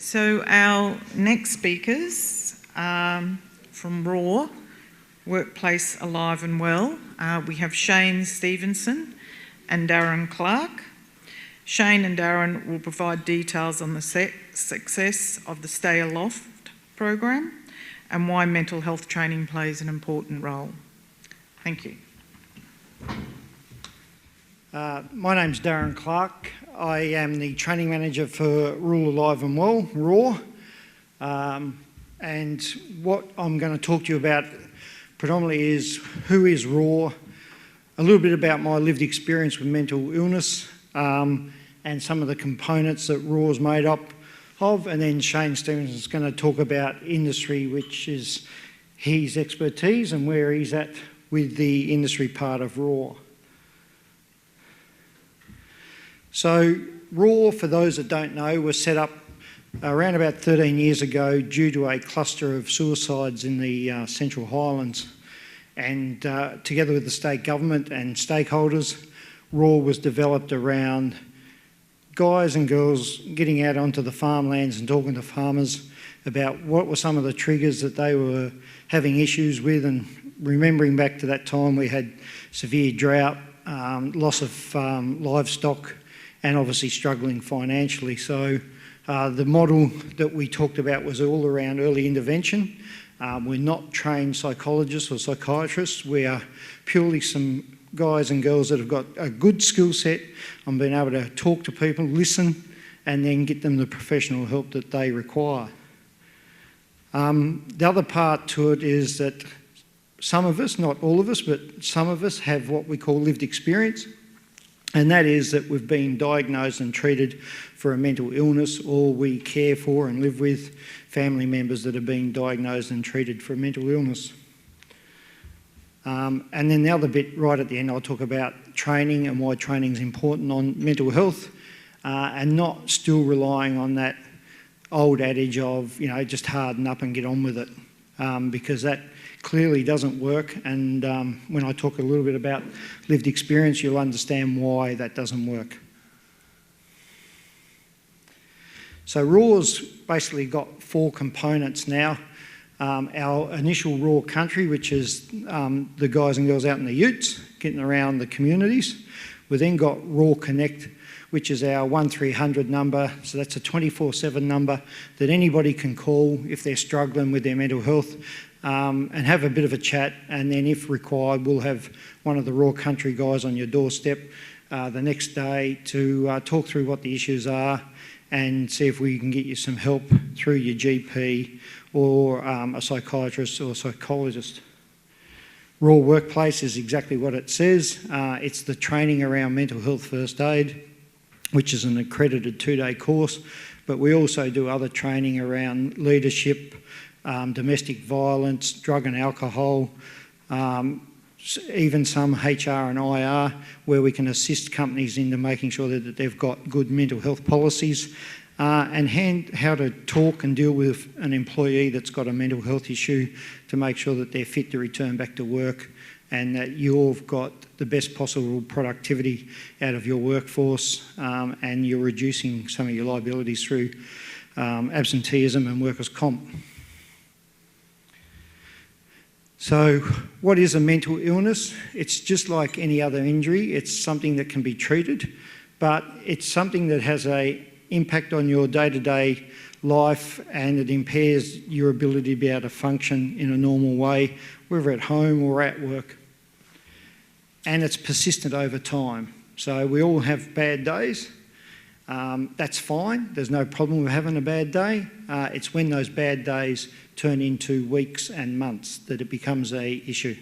So our next speakers from RAW, Workplace Alive and Well. We have Shayne Stevenson and Darren Clark. Shayne and Darren will provide details on the success of the Stay Aloft program and why mental health training plays an important role. Thank you. My name's Darren Clark. I am the training manager for Rural Alive and Well, RAW. And what I'm going to talk to you about predominantly is who is RAW, a little bit about my lived experience with mental illness, and some of the components that RAW is made up of, and then Shayne Stevenson is going to talk about industry, which is his expertise and where he's at with the industry part of RAW. So RAW, for those that don't know, was set up around about 13 years ago due to a cluster of suicides in the Central Highlands. And together with the state government and stakeholders, RAW was developed around guys and girls getting out onto the farmlands and talking to farmers about what were some of the triggers that they were having issues with, and remembering back to that time we had severe drought, loss of livestock, and obviously struggling financially. So the model that we talked about was all around early intervention. We're not trained psychologists or psychiatrists. We are purely some guys and girls that have got a good skill set on being able to talk to people, listen, and then get them the professional help that they require. The other part to it is that some of us, not all of us, but some of us have what we call lived experience. And that is that we've been diagnosed and treated for a mental illness, or we care for and live with family members that have been diagnosed and treated for a mental illness. And then the other bit right at the end, I'll talk about training and why training is important on mental health, and not still relying on that old adage of, you know, just harden up and get on with it, because that clearly doesn't work. And when I talk a little bit about lived experience, you'll understand why that doesn't work. So RAW's basically got 4 components now. Our initial RAW country, which is the guys and girls out in the utes, getting around the communities. We then got RAW Connect, which is our 1300 number. So that's a 24/7 number that anybody can call if they're struggling with their mental health, and have a bit of a chat. And then if required, we'll have one of the RAW country guys on your doorstep the next day to talk through what the issues are and see if we can get you some help through your GP or a psychiatrist or psychologist. RAW Workplace is exactly what it says. It's the training around mental health first aid, which is an accredited 2-day course, but we also do other training around leadership, domestic violence, drug and alcohol, even some HR and IR, where we can assist companies into making sure that they've got good mental health policies, and how to talk and deal with an employee that's got a mental health issue to make sure that they're fit to return back to work and that you've got the best possible productivity out of your workforce, and you're reducing some of your liabilities through absenteeism and workers' comp. So what is a mental illness? It's just like any other injury. It's something that can be treated, but it's something that has an impact on your day-to-day life, and it impairs your ability to be able to function in a normal way, whether at home or at work. And it's persistent over time. So we all have bad days. That's fine. There's no problem with having a bad day. It's when those bad days turn into weeks and months that it becomes an issue.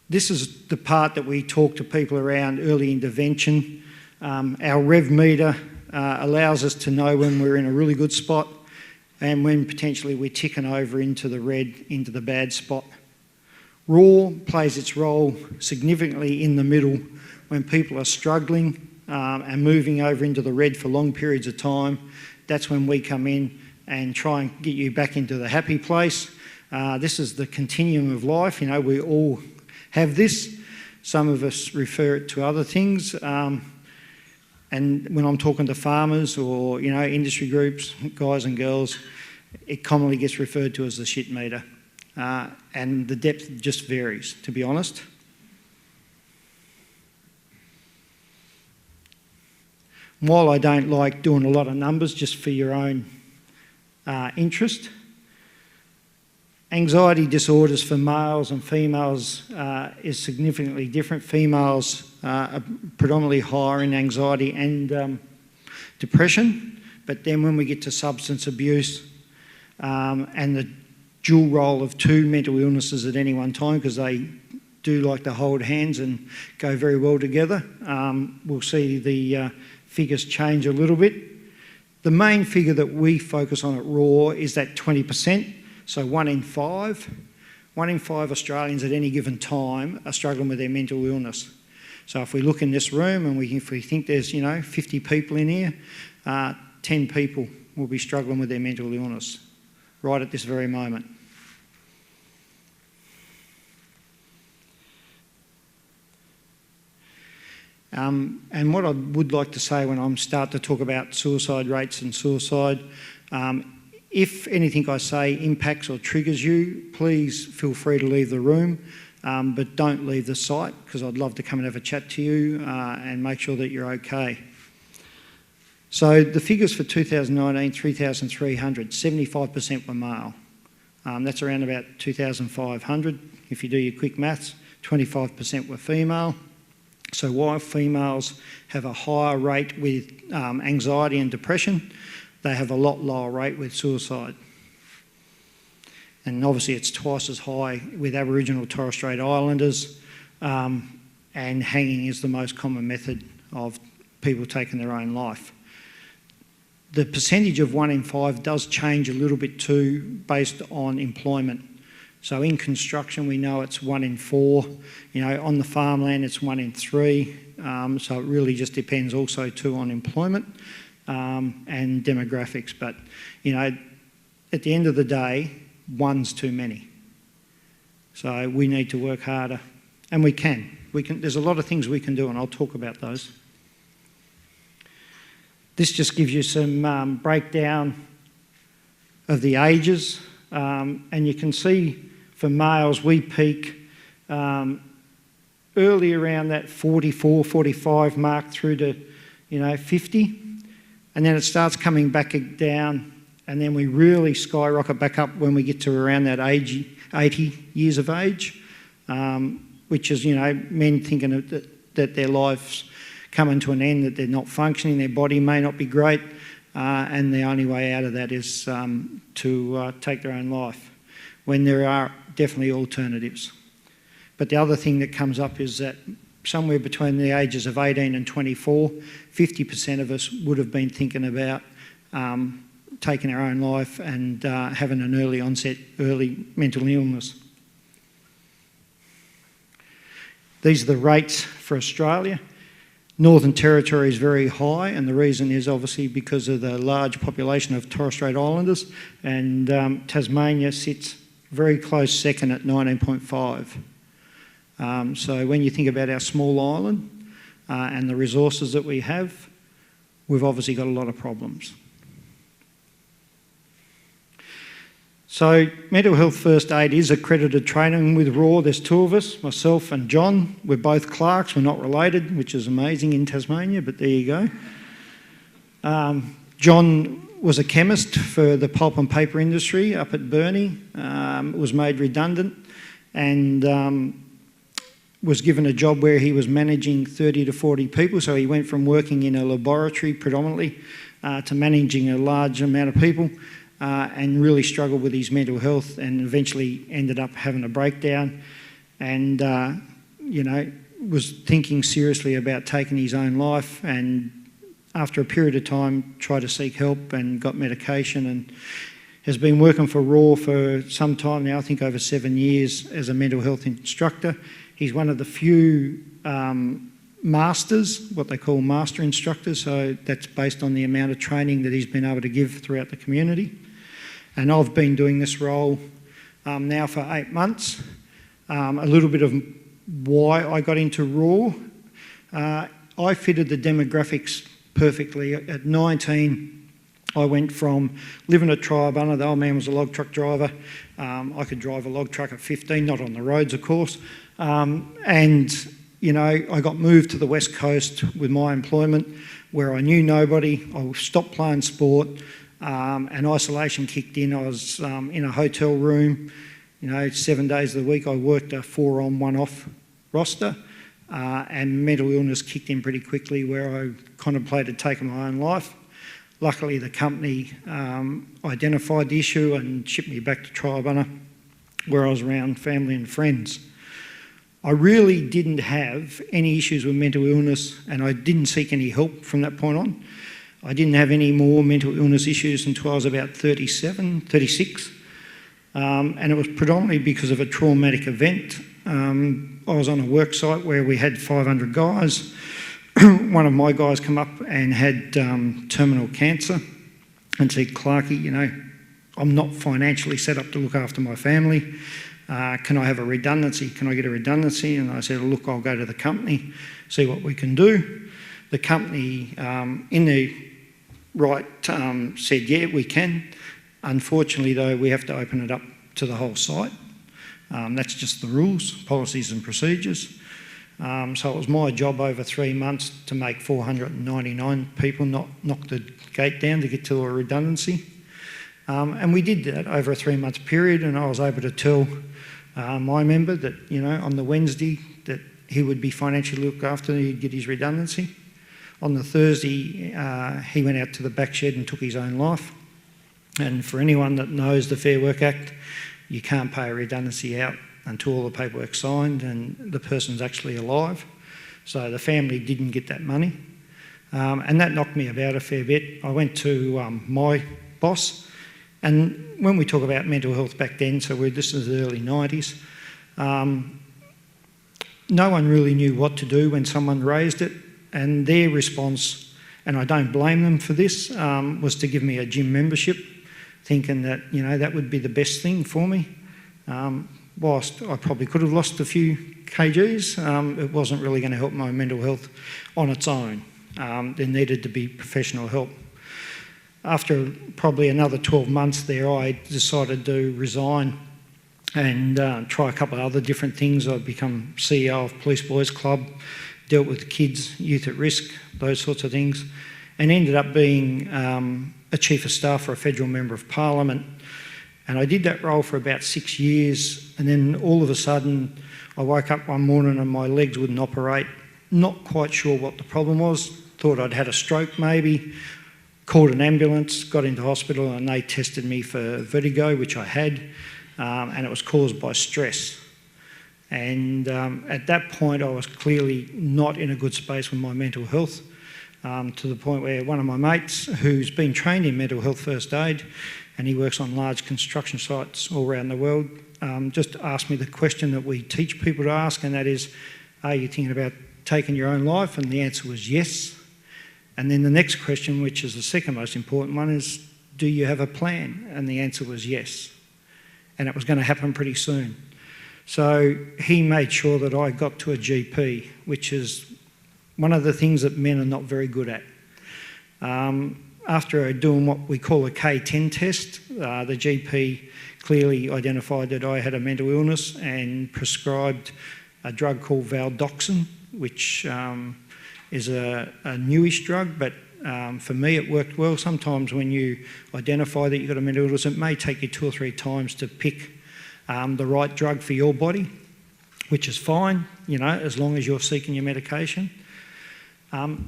This is the part that we talk to people around early intervention. Our rev meter allows us to know when we're in a really good spot and when potentially we're ticking over into the red, into the bad spot. RAW plays its role significantly in the middle when people are struggling and moving over into the red for long periods of time. That's when we come in and try and get you back into the happy place. This is the continuum of life. You know, we all have this. Some of us refer it to other things. And when I'm talking to farmers or, industry groups, guys and girls, it commonly gets referred to as the shit meter. And the depth just varies, to be honest. While I don't like doing a lot of numbers just for your own interest, anxiety disorders for males and females is significantly different. Females are predominantly higher in anxiety and depression, but then when we get to substance abuse and the dual role of two mental illnesses at any one time, because they do like to hold hands and go very well together, we'll see the figures change a little bit. The main figure that we focus on at RAW is that 20%, so 1 in 5. 1 in 5 Australians at any given time are struggling with their mental illness. So if we look in this room and if we think there's 50 people in here, 10 people will be struggling with their mental illness right at this very moment. And what I would like to say when I start to talk about suicide rates and suicide, if anything I say impacts or triggers you, please feel free to leave the room, but don't leave the site, because I'd love to come and have a chat to you and make sure that you're okay. So the figures for 2019, 3,300, 75% were male. That's around about 2,500. If you do your quick maths, 25% were female. So while females have a higher rate with anxiety and depression, they have a lot lower rate with suicide. And obviously it's twice as high with Aboriginal and Torres Strait Islanders, and hanging is the most common method of people taking their own life. The percentage of 1 in 5 does change a little bit too based on employment. So in construction, we know it's 1 in 4. On the farmland, it's 1 in 3. So it really just depends also too on employment and demographics. But, at the end of the day, one's too many. So we need to work harder. And we can. There's a lot of things we can do, and I'll talk about those. This just gives you some breakdown of the ages. And you can see for males, we peak early around that 44, 45 mark through to, 50. And then it starts coming back down, and then we really skyrocket back up when we get to around that 80 years of age, which is, men thinking that their life's coming to an end, that they're not functioning, their body may not be great, and the only way out of that is to take their own life, when there are definitely alternatives. But the other thing that comes up is that somewhere between the ages of 18 and 24, 50% of us would have been thinking about taking our own life and having an early mental illness. These are the rates for Australia. Northern Territory is very high, and the reason is obviously because of the large population of Torres Strait Islanders, and Tasmania sits very close second at 19.5. So when you think about our small island and the resources that we have, we've obviously got a lot of problems. So mental health first aid is accredited training with RAW. There's 2 of us, myself and John. We're both clerks. We're not related, which is amazing in Tasmania, but there you go. John was a chemist for the pulp and paper industry up at Burnie, was made redundant, and was given a job where he was managing 30 to 40 people. So he went from working in a laboratory predominantly to managing a large amount of people, and really struggled with his mental health, and eventually ended up having a breakdown, and was thinking seriously about taking his own life, and after a period of time tried to seek help and got medication, and has been working for RAW for some time now, I think over 7 years, as a mental health instructor. He's one of the few masters, what they call master instructors, so that's based on the amount of training that he's been able to give throughout the community. And I've been doing this role now for 8 months. A little bit of why I got into RAW. I fitted the demographics perfectly. At 19, I went from living at Triabunna, the old man was a log truck driver. I could drive a log truck at 15, not on the roads, of course. And, you know, I got moved to the West Coast with my employment where I knew nobody. I stopped playing sport and isolation kicked in. I was in a hotel room, you know, 7 days of the week. I worked a 4-on, 1-off roster. And mental illness kicked in pretty quickly where I contemplated taking my own life. Luckily, the company identified the issue and shipped me back to Triabunna where I was around family and friends. I really didn't have any issues with mental illness and I didn't seek any help from that point on. I didn't have any more mental illness issues until I was about 37, 36. And it was predominantly because of a traumatic event. I was on a work site where we had 500 guys. One of my guys come up and had terminal cancer and said, "Clarkie, you know, I'm not financially set up to look after my family. Can I have a redundancy? Can I get a redundancy?" And I said, "Look, I'll go to the company, see what we can do." The company in the right said, "Yeah, we can." Unfortunately, though, we have to open it up to the whole site. That's just the rules, policies and procedures. So it was my job over 3 months to make 499 people knock the gate down to get to a redundancy. And we did that over a 3-month period, and I was able to tell my member that, you know, on the Wednesday that he would be financially looked after and he'd get his redundancy. On the Thursday, he went out to the back shed and took his own life. And for anyone that knows the Fair Work Act, you can't pay a redundancy out until all the paperwork's signed and the person's actually alive. So the family didn't get that money. And that knocked me about a fair bit. I went to my boss, and when we talk about mental health back then, so this is the early 90s, no one really knew what to do when someone raised it, and their response, and I don't blame them for this, was to give me a gym membership, thinking that, you know, that would be the best thing for me. Whilst I probably could have lost a few kgs, it wasn't really going to help my mental health on its own. There needed to be professional help. After probably another 12 months there, I decided to resign and try a couple of other different things. I'd become CEO of Police Boys Club, dealt with kids, youth at risk, those sorts of things, and ended up being a Chief of Staff for a federal Member of Parliament. And I did that role for about 6 years, and then all of a sudden I woke up one morning and my legs wouldn't operate, not quite sure what the problem was, thought I'd had a stroke maybe, called an ambulance, got into hospital, and they tested me for vertigo, which I had, and it was caused by stress. And at that point I was clearly not in a good space with my mental health, to the point where one of my mates, who's been trained in mental health first aid, and he works on large construction sites all around the world, just asked me the question that we teach people to ask, and that is, are you thinking about taking your own life? And the answer was yes. And then the next question, which is the second most important one, is, do you have a plan? And the answer was yes. And it was going to happen pretty soon. So he made sure that I got to a GP, which is one of the things that men are not very good at. After doing what we call a K10 test, the GP clearly identified that I had a mental illness and prescribed a drug called valdoxin, which is a newish drug, but for me it worked well. Sometimes when you identify that you've got a mental illness, it may take you 2 or 3 times to pick the right drug for your body, which is fine, you know, as long as you're seeking your medication.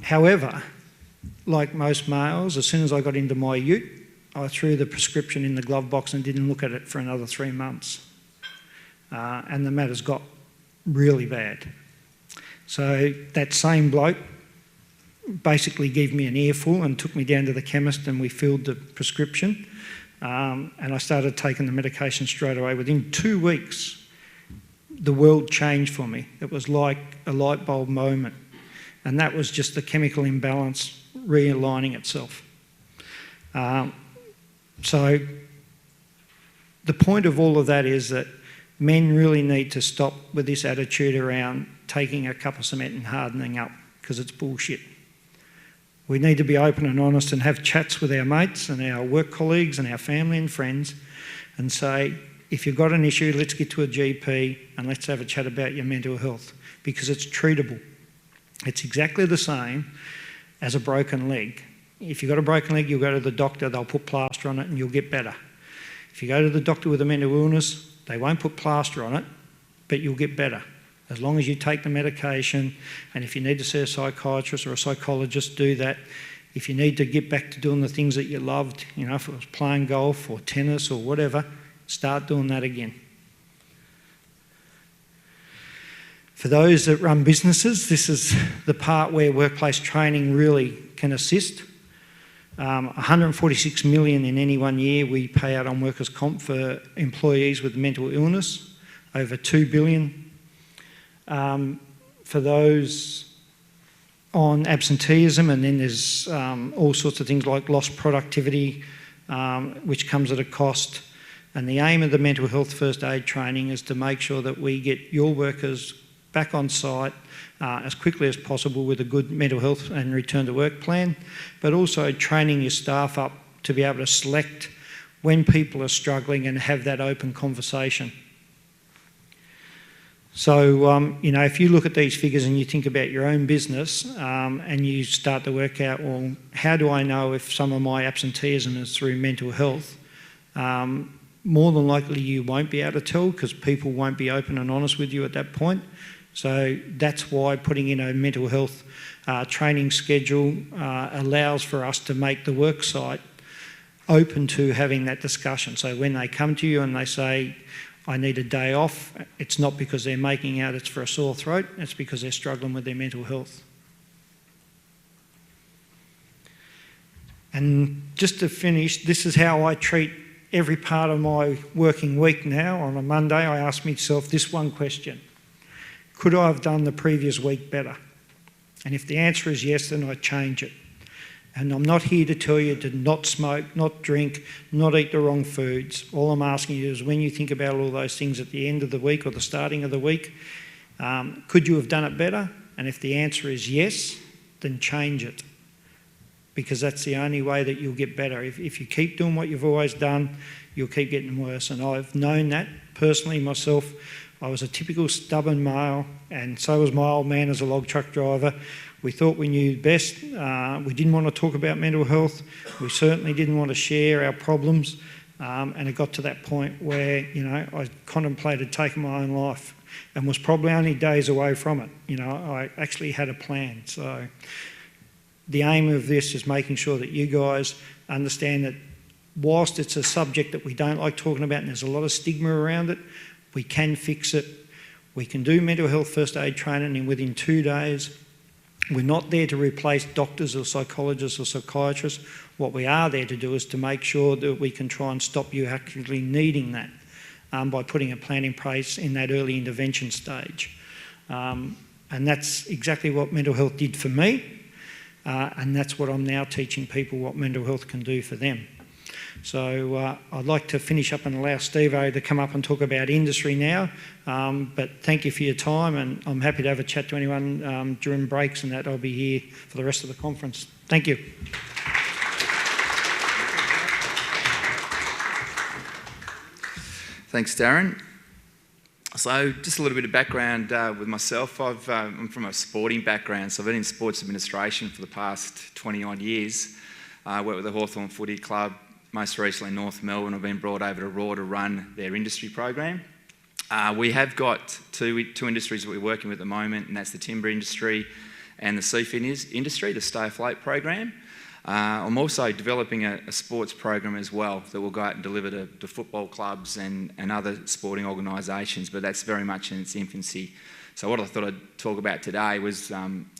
However, like most males, as soon as I got into my ute, I threw the prescription in the glove box and didn't look at it for another 3 months. And the matters got really bad. So that same bloke basically gave me an earful and took me down to the chemist, and we filled the prescription. And I started taking the medication straight away. Within 2 weeks, the world changed for me. It was like a light bulb moment. And that was just the chemical imbalance realigning itself. So the point of all of that is that men really need to stop with this attitude around taking a cup of cement and hardening up, because it's bullshit. We need to be open and honest and have chats with our mates and our work colleagues and our family and friends and say, if you've got an issue, let's get to a GP and let's have a chat about your mental health, because it's treatable. It's exactly the same as a broken leg. If you've got a broken leg, you'll go to the doctor, they'll put plaster on it and you'll get better. If you go to the doctor with a mental illness, they won't put plaster on it, but you'll get better. As long as you take the medication, and if you need to see a psychiatrist or a psychologist, do that. If you need to get back to doing the things that you loved, you know, if it was playing golf or tennis or whatever, start doing that again. For those that run businesses, this is the part where workplace training really can assist. 146 million in any one year we pay out on workers' comp for employees with mental illness, over 2 billion. For those on absenteeism, and then there's all sorts of things like lost productivity, which comes at a cost. And the aim of the mental health first aid training is to make sure that we get your workers back on site as quickly as possible with a good mental health and return to work plan, but also training your staff up to be able to select when people are struggling and have that open conversation. So, you know, if you look at these figures and you think about your own business and you start to work out, well, how do I know if some of my absenteeism is through mental health? More than likely you won't be able to tell, because people won't be open and honest with you at that point. So that's why putting in a mental health training schedule allows for us to make the work site open to having that discussion. So when they come to you and they say, I need a day off, it's not because they're making out it's for a sore throat, it's because they're struggling with their mental health. And just to finish, this is how I treat every part of my working week now. On a Monday, I ask myself this one question: could I have done the previous week better? And if the answer is yes, then I change it. And I'm not here to tell you to not smoke, not drink, not eat the wrong foods. All I'm asking you is, when you think about all those things at the end of the week or the starting of the week, could you have done it better? And if the answer is yes, then change it, because that's the only way that you'll get better. If you keep doing what you've always done, you'll keep getting worse. And I've known that personally myself. I was a typical stubborn male, and so was my old man as a log truck driver. We thought we knew best. We didn't want to talk about mental health. We certainly didn't want to share our problems. And it got to that point where, you know, I contemplated taking my own life and was probably only days away from it. You know, I actually had a plan. So the aim of this is making sure that you guys understand that whilst it's a subject that we don't like talking about and there's a lot of stigma around it, we can fix it. We can do mental health first aid training and within 2 days. We're not there to replace doctors or psychologists or psychiatrists. What we are there to do is to make sure that we can try and stop you actually needing that by putting a plan in place in that early intervention stage. And that's exactly what mental health did for me. And that's what I'm now teaching people, what mental health can do for them. So I'd like to finish up and allow Steve-O to come up and talk about industry now. But thank you for your time, and I'm happy to have a chat to anyone during breaks and that. I'll be here for the rest of the conference. Thank you. Thanks, Darren. So just a little bit of background with myself. I'm from a sporting background, so I've been in sports administration for the past 20 odd years. I worked with the Hawthorn Footy Club, most recently North Melbourne. I've been brought over to Raw to run their industry program. We have got two industries that we're working with at the moment, and that's the timber industry and the seafood industry, the Stay Afloat program. I'm also developing a sports program as well that will go out and deliver to football clubs and other sporting organisations, but that's very much in its infancy. So what I thought I'd talk about today was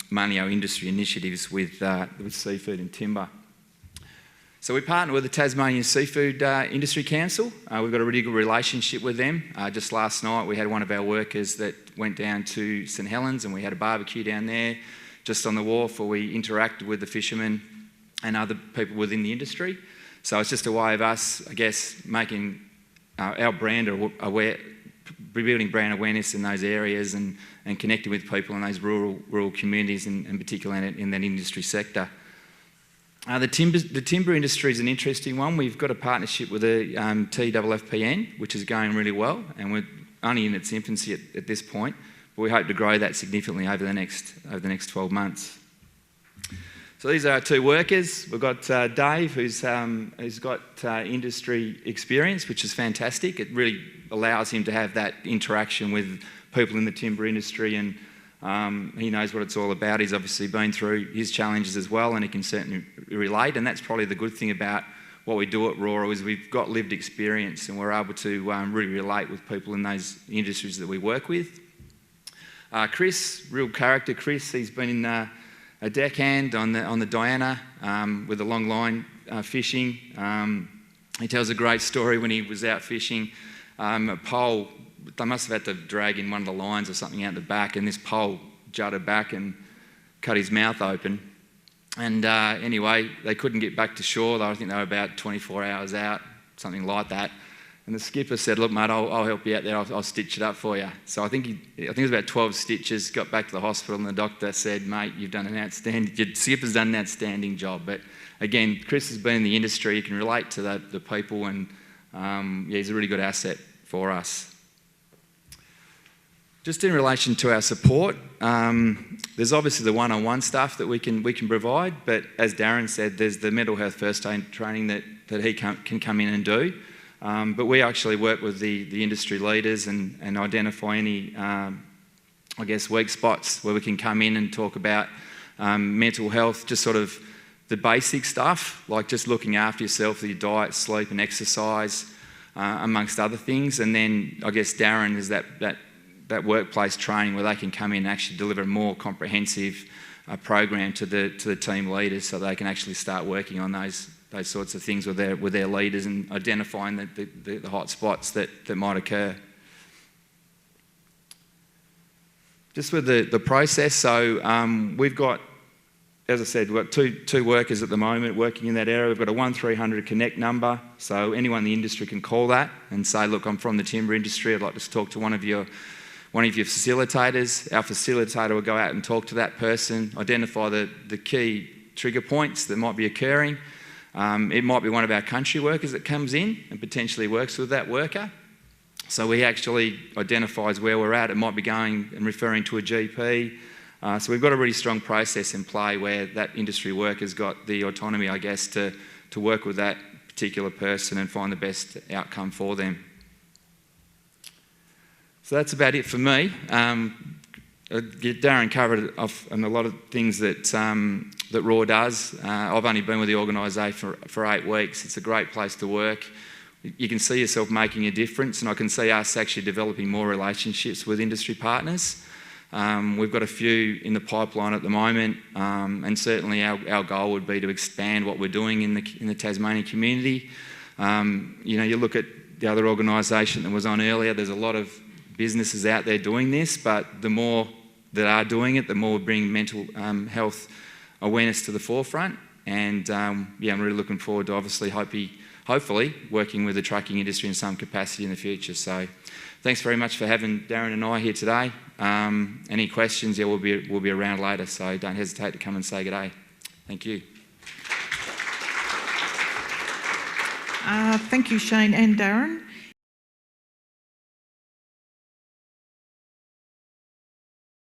mainly our industry initiatives with seafood and timber. So we partner with the Tasmanian Seafood Industry Council. We've got a really good relationship with them. Just last night we had one of our workers that went down to St Helens and we had a barbecue down there just on the wharf where we interacted with the fishermen and other people within the industry. So it's just a way of us, I guess, making our brand aware, rebuilding brand awareness in those areas and connecting with people in those rural communities, in particular in that industry sector. The timber industry is an interesting one. We've got a partnership with the TFFPN, which is going really well, and we're only in its infancy at this point, but we hope to grow that significantly over the next 12 months. So these are our two workers. We've got Dave, who's got industry experience, which is fantastic. It really allows him to have that interaction with people in the timber industry, and he knows what it's all about. He's obviously been through his challenges as well, and he can certainly relate. And that's probably the good thing about what we do at Raw, is we've got lived experience, and we're able to really relate with people in those industries that we work with. Chris, real character. Chris, he's been a deckhand on the Diana with a long line fishing. He tells a great story when he was out fishing. A pole, they must have had to drag in one of the lines or something out the back, and this pole jutted back and cut his mouth open. And anyway, they couldn't get back to shore. I think they were about 24 hours out, something like that. And the skipper said, "Look, mate, I'll help you out there. I'll stitch it up for you." So I think it was about 12 stitches. Got back to the hospital, and the doctor said, "Mate, your skipper's done an outstanding job." But again, Chris has been in the industry. He can relate to the people, and he's a really good asset for us. Just in relation to our support, there's obviously the one-on-one stuff that we can provide, but as Darren said, there's the mental health first aid training that he can come in and do. But we actually work with the industry leaders and identify any, weak spots where we can come in and talk about mental health, just sort of the basic stuff, like just looking after yourself with your diet, sleep and exercise, amongst other things. And then I guess Darren is that workplace training where they can come in and actually deliver a more comprehensive program to the team leaders, so they can actually start working on those sorts of things with their leaders and identifying the hot spots that might occur. Just with the process, so we've got, as I said, we've got two workers at the moment working in that area. We've got a 1300 Connect number, so anyone in the industry can call that and say, "Look, I'm from the timber industry. I'd like to talk to one of your facilitators." Our facilitator will go out and talk to that person, identify the key trigger points that might be occurring. It might be one of our country workers that comes in and potentially works with that worker. So he actually identifies where we're at. It might be going and referring to a GP. So we've got a really strong process in play where that industry worker's got the autonomy, I guess, to work with that particular person and find the best outcome for them. So that's about it for me. Darren covered off on a lot of things that Raw does. I've only been with the organisation for 8 weeks. It's a great place to work. You can see yourself making a difference, and I can see us actually developing more relationships with industry partners. We've got a few in the pipeline at the moment, and certainly our goal would be to expand what we're doing in the Tasmanian community. You look at the other organisation that was on earlier, there's a lot of businesses out there doing this, but the more that are doing it, the more we bring mental health awareness to the forefront. And I'm really looking forward to hopefully working with the trucking industry in some capacity in the future. So thanks very much for having Darren and I here today. Any questions, we'll be around later, so don't hesitate to come and say good day. Thank you. Thank you, Shayne and Darren.